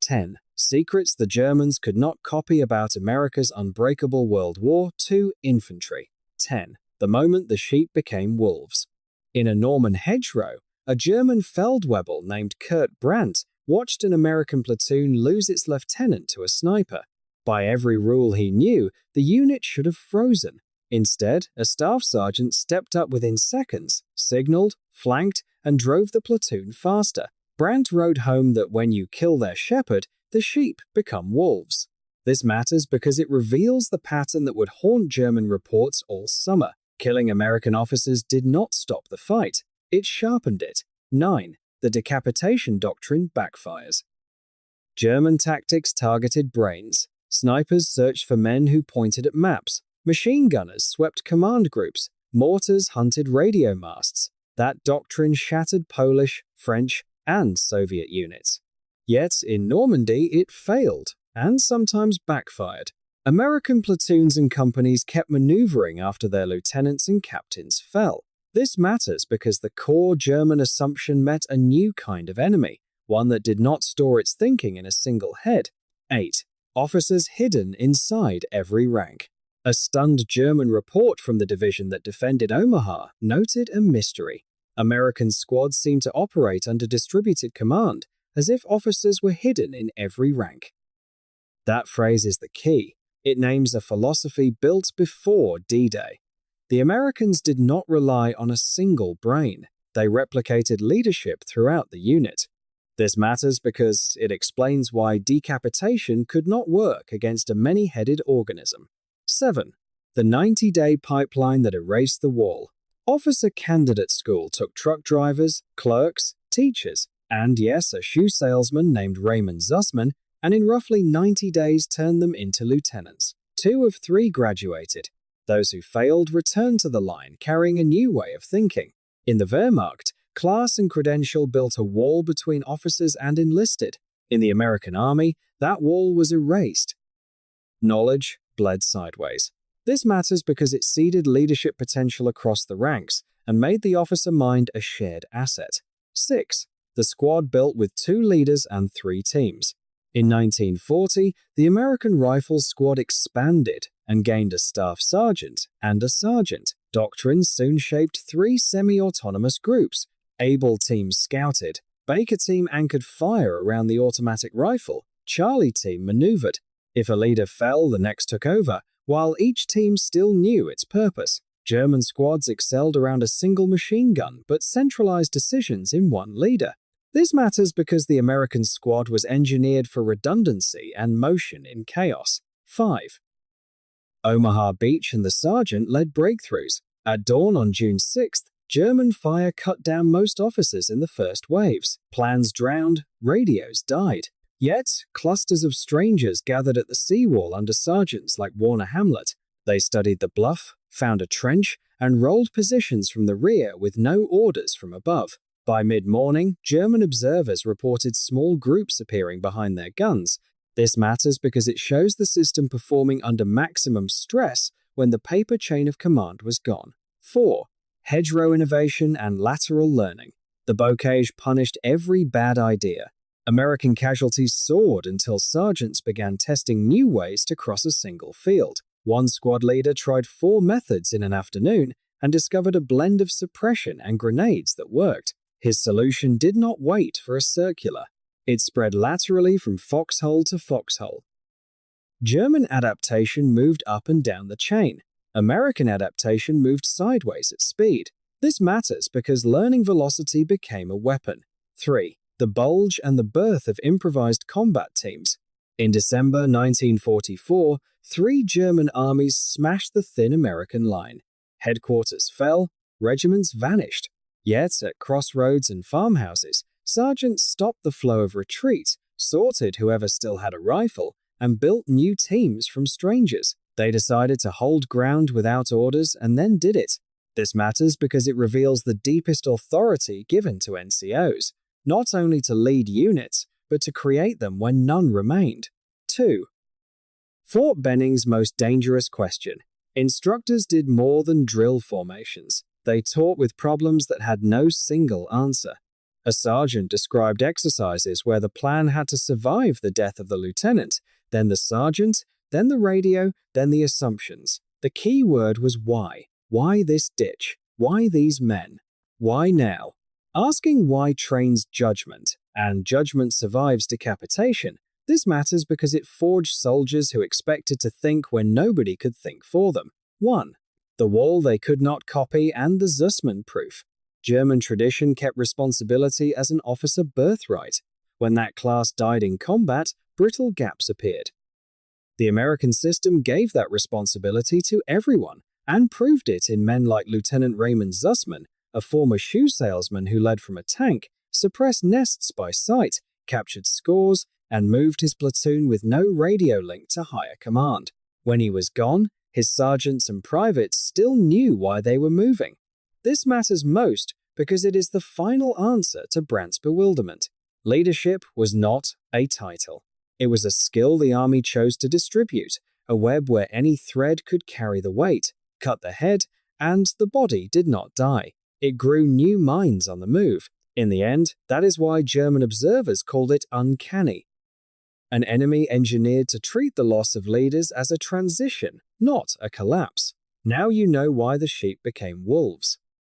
10. Secrets the Germans could not copy about America's unbreakable World War II infantry. 10. The moment the sheep became wolves. In a Norman hedgerow, a German Feldwebel named Kurt Brandt watched an American platoon lose its lieutenant to a sniper. By every rule he knew, the unit should have frozen. Instead, a staff sergeant stepped up within seconds, signaled, flanked, and drove the platoon faster. Brandt wrote home that when you kill their shepherd, the sheep become wolves. This matters because it reveals the pattern that would haunt German reports all summer. Killing American officers did not stop the fight. It sharpened it. 9. The decapitation doctrine backfires. German tactics targeted brains. Snipers searched for men who pointed at maps. Machine gunners swept command groups. Mortars hunted radio masts. That doctrine shattered Polish, French, and Soviet units. Yet, in Normandy, it failed, and sometimes backfired. American platoons and companies kept maneuvering after their lieutenants and captains fell. This matters because the core German assumption met a new kind of enemy, one that did not store its thinking in a single head. 8. Officers hidden inside every rank. A stunned German report from the division that defended Omaha noted a mystery. American squads seemed to operate under distributed command, as if officers were hidden in every rank. That phrase is the key. It names a philosophy built before D-Day. The Americans did not rely on a single brain. They replicated leadership throughout the unit. This matters because it explains why decapitation could not work against a many-headed organism. 7. The 90-day pipeline that erased the wall. Officer candidate school took truck drivers, clerks, teachers, and yes, a shoe salesman named Raymond Zussman, and in roughly 90 days turned them into lieutenants. 2 of 3 graduated. Those who failed returned to the line, carrying a new way of thinking. In the Wehrmacht, class and credential built a wall between officers and enlisted. In the American Army, that wall was erased. Knowledge bled sideways. This matters because it seeded leadership potential across the ranks and made the officer mind a shared asset. 6. The squad built with 2 leaders and 3 teams. In 1940, the American Rifle Squad expanded and gained a staff sergeant and a sergeant. Doctrine soon shaped 3 semi-autonomous groups. Able teams scouted, Baker team anchored fire around the automatic rifle, Charlie team maneuvered. If a leader fell, the next took over, while each team still knew its purpose. German squads excelled around a single machine gun but centralized decisions in one leader. This matters because the American squad was engineered for redundancy and motion in chaos. 5. Omaha Beach and the sergeant led breakthroughs. At dawn on June 6th, German fire cut down most officers in the first waves. Plans drowned, radios died. Yet, clusters of strangers gathered at the seawall under sergeants like Warner Hamlet. They studied the bluff, found a trench, and rolled positions from the rear with no orders from above. By mid-morning, German observers reported small groups appearing behind their guns. This matters because it shows the system performing under maximum stress when the paper chain of command was gone. 4. Hedgerow innovation and lateral learning. The bocage punished every bad idea. American casualties soared until sergeants began testing new ways to cross a single field. One squad leader tried 4 methods in an afternoon and discovered a blend of suppression and grenades that worked. His solution did not wait for a circular. It spread laterally from foxhole to foxhole. German adaptation moved up and down the chain. American adaptation moved sideways at speed. This matters because learning velocity became a weapon. 3. The Bulge and the birth of improvised combat teams. In December 1944, 3 German armies smashed the thin American line. Headquarters fell, regiments vanished. Yet, at crossroads and farmhouses, sergeants stopped the flow of retreat, sorted whoever still had a rifle, and built new teams from strangers. They decided to hold ground without orders and then did it. This matters because it reveals the deepest authority given to NCOs. Not only to lead units, but to create them when none remained. 2. Fort Benning's most dangerous question. Instructors did more than drill formations. They taught with problems that had no single answer. A sergeant described exercises where the plan had to survive the death of the lieutenant, then the sergeant, then the radio, then the assumptions. The key word was why. Why this ditch? Why these men? Why now? Asking why trains judgment, and judgment survives decapitation. This matters because it forged soldiers who expected to think when nobody could think for them. 1. The wall they could not copy and the Zussman proof. German tradition kept responsibility as an officer birthright. When that class died in combat, brittle gaps appeared. The American system gave that responsibility to everyone, and proved it in men like Lieutenant Raymond Zussman, a former shoe salesman who led from a tank, suppressed nests by sight, captured scores, and moved his platoon with no radio link to higher command. When he was gone, his sergeants and privates still knew why they were moving. This matters most because it is the final answer to Brandt's bewilderment. Leadership was not a title. It was a skill the army chose to distribute, a web where any thread could carry the weight, cut the head, and the body did not die. It grew new minds on the move. In the end, that is why German observers called it uncanny. An enemy engineered to treat the loss of leaders as a transition, not a collapse. Now you know why the sheep became wolves.